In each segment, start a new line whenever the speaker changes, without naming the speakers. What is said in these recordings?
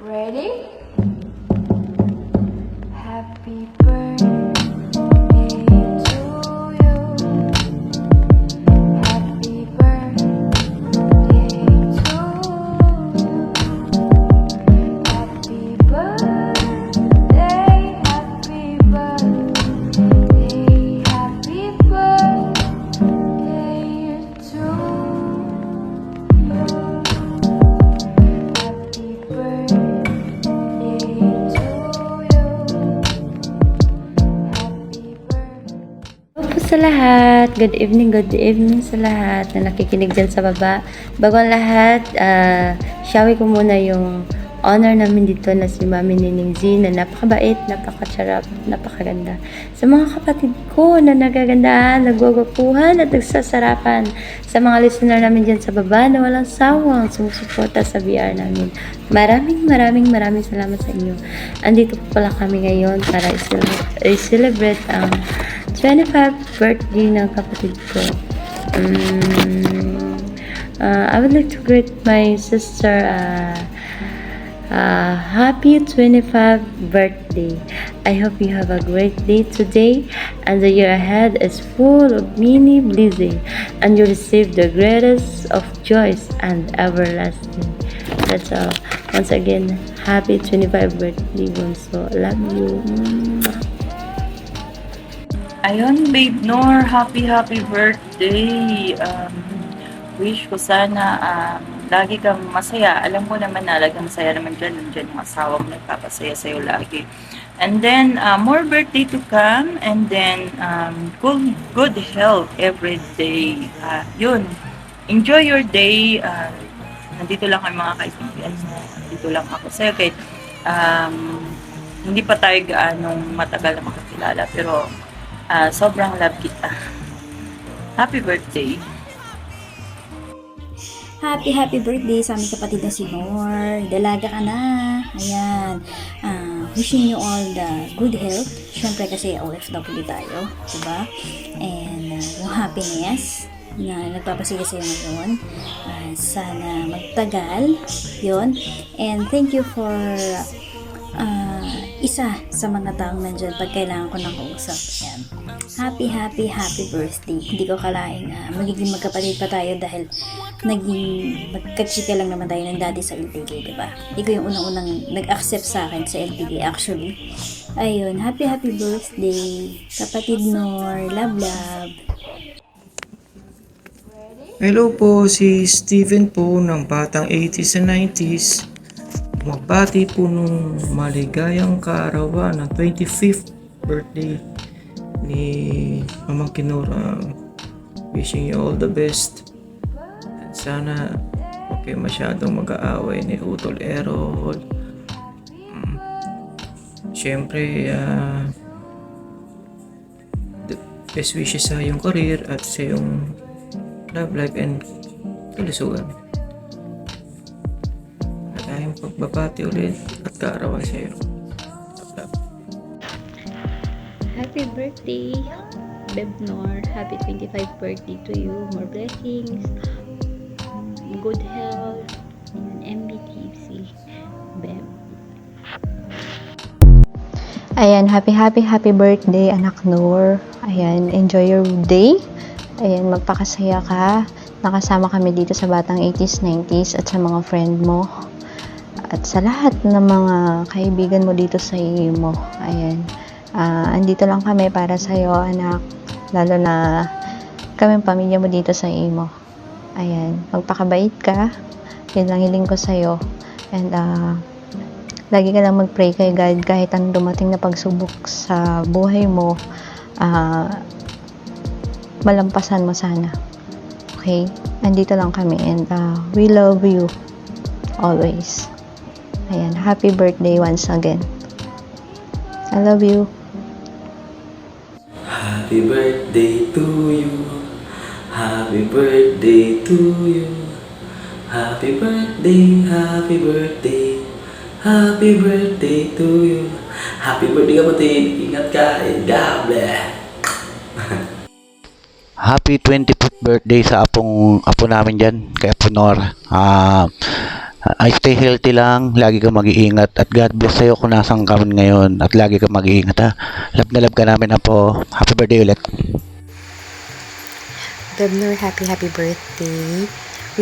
Ready? Happy birthday to you. Happy birthday to you. Happy birthday, happy birthday, happy birthday to you. Happy birthday to you. Happy birthday.
Hello po sa lahat. Good evening sa lahat na nakikinig dyan sa baba. Bago ang lahat, shawi ko muna yung honor namin dito na si Mami Nining Z na napakabait, napakacharap, napakaganda. Sa mga kapatid ko na nagagandahan, nagwagapuhan at nagsasarapan. Sa mga listener namin dyan sa baba na walang sawang sumusuporta sa VR namin. Maraming salamat sa inyo. Andito po pala kami ngayon para i-celebrate ang 25th birthday ng kapatid ko. I would like to greet my sister happy 25th birthday. I hope you have a great day today and the year ahead is full of many blessings and you receive the greatest of joys and everlasting. That's all. Once again, happy 25th birthday, Bunso. Love you.
Ayun, Babe Nor, happy birthday. Wish ko sana lagi kang masaya. Alam ko naman na lagi masaya naman dyan. Nandiyan yung asawa mo nagpapasaya sa'yo lagi. And then, more birthday to come. And then, good health every day. Yun. Enjoy your day. Nandito lang kami mga kaibigan. Nandito lang ako sa'yo. Kahit hindi pa tayo gaanong matagal na makakilala. Pero, sobrang love kita. Happy birthday.
Happy birthday sa aming kapatid na si Nor. Dalaga ka na. Ayan. Wishing you all the good health. Siyempre kasi OFW tayo. Diba? And yung happiness na nagpapasaya sa'yo ngayon. Sana magtagal. Yun. And thank you for isa sa mga taong nandyan pag kailangan ko ng kausap. Yan. Happy birthday. Hindi ko kalaing magiging magkapatid pa tayo dahil naging magkachika lang naman tayo ng dati sa LTG, diba? Ikaw yung unang-unang nag-accept sa akin sa LTG actually. Ayun, happy birthday kapatid Nor. Love.
Hello po, si Steven po ng Batang 80s and 90s. Magbati po nung maligayang kaarawan ng 25th birthday ni Mamang Kinora. Wishing you all the best. At sana huwag kayo masyadong mag-aaway ni Utol Errol. Siyempre, the best wishes sa iyong career at sa iyong love life and kalusugan. Tayong pagbabati ulit at kaarawan sa iyo.
Happy birthday, Beb Nor. Happy 25th birthday to you. More blessings, good health, and MBTC, Beb.
Ayan, happy birthday, anak Nor. Ayan, enjoy your day. Ayan, magpakasaya ka. Nakasama kami dito sa Batang 80s, 90s at sa mga friend mo. At sa lahat ng mga kaibigan mo dito sa imo. Ayan. Andito lang kami para sa iyo, anak. Lalo na kami pamilya mo dito sa imo. Ayan. Magpakabait ka. Yan lang hiling ko sa iyo. And lagi ka lang mag-pray kay God kahit anong dumating na pagsubok sa buhay mo. Malampasan mo sana. Okay? Andito lang kami and we love you always. Ayan, happy birthday once again. I love you.
Happy birthday to you. Happy birthday to you. Happy birthday, happy birthday. Happy birthday to you. Happy birthday kapatid. Ingat ka and God bless.
Happy 25th birthday sa apo namin dyan, kay Apo Nor. Stay healthy lang, lagi kang mag-iingat at God bless sa'yo kung nasaan ka man ngayon at lagi kang mag-iingat ha. Love na love ka namin, Apo. Happy birthday ulit.
Gabnor, happy birthday.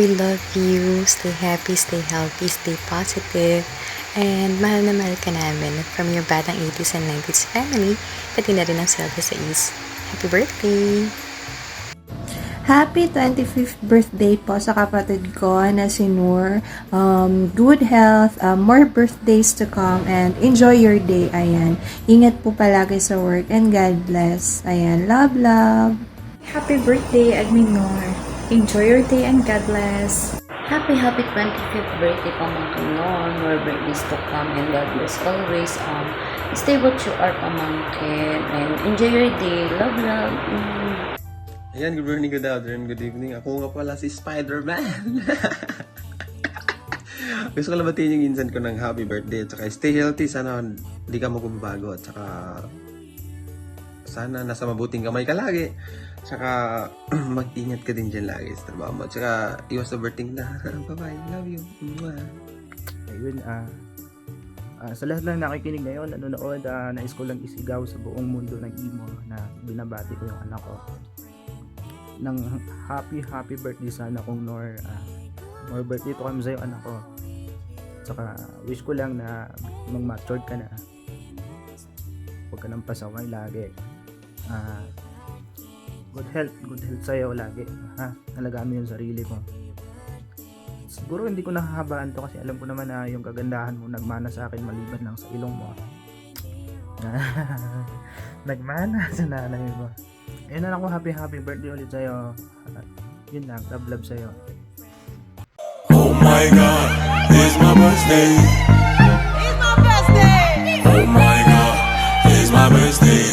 We love you. Stay happy, stay healthy, stay positive. And mahal na mahal ka namin from your Batang 80s and 90s family, pati na rin ang Selva sa East. Happy birthday!
Happy 25th birthday po sa kapatid ko na si Noor. Good health, more birthdays to come, and enjoy your day. Ayan. Ingat po palagi sa work and God bless. Ayan. Love, love.
Happy birthday, Admin Noor. Enjoy your day and God bless.
Happy 25th birthday, Pamangkin Noor. More birthdays to come and God bless always. Stay what you are, Pamangkin. And enjoy your day. Love, love.
Ayan, good morning, good afternoon, good evening. Ako nga pala si Spider-Man. Gusto ko lang batiin yung insan ko ng happy birthday. At saka stay healthy. Sana hindi ka magbabago. At saka sana nasa mabuting kamay ka lagi. At saka mag-ingat ka din dyan lagi sa trabaho mo. At saka iwas overthink na. Bye-bye. Love you.
Ayun, sa lahat ng nakikinig ngayon, nanonood, nais ko lang isigaw sa buong mundo ng emo na binabati ko yung anak ko ng happy birthday sana kung Noor. More birthday to kami sa'yo, anak ko. Saka wish ko lang na mag-matured ka na. Huwag ka nang pasaway lagi. Good health sa'yo lagi. Alagaan mo yung sarili mo. Siguro hindi ko nakahabaan to kasi alam ko naman na yung kagandahan mo nagmana sa akin maliban lang sa ilong mo. Nagmana sa nanay mo. Ayun na ako, happy birthday ulit sa'yo. Yun lang, love sa'yo.
Oh my God, it's my birthday. It's my birthday. Oh my God, it's my birthday.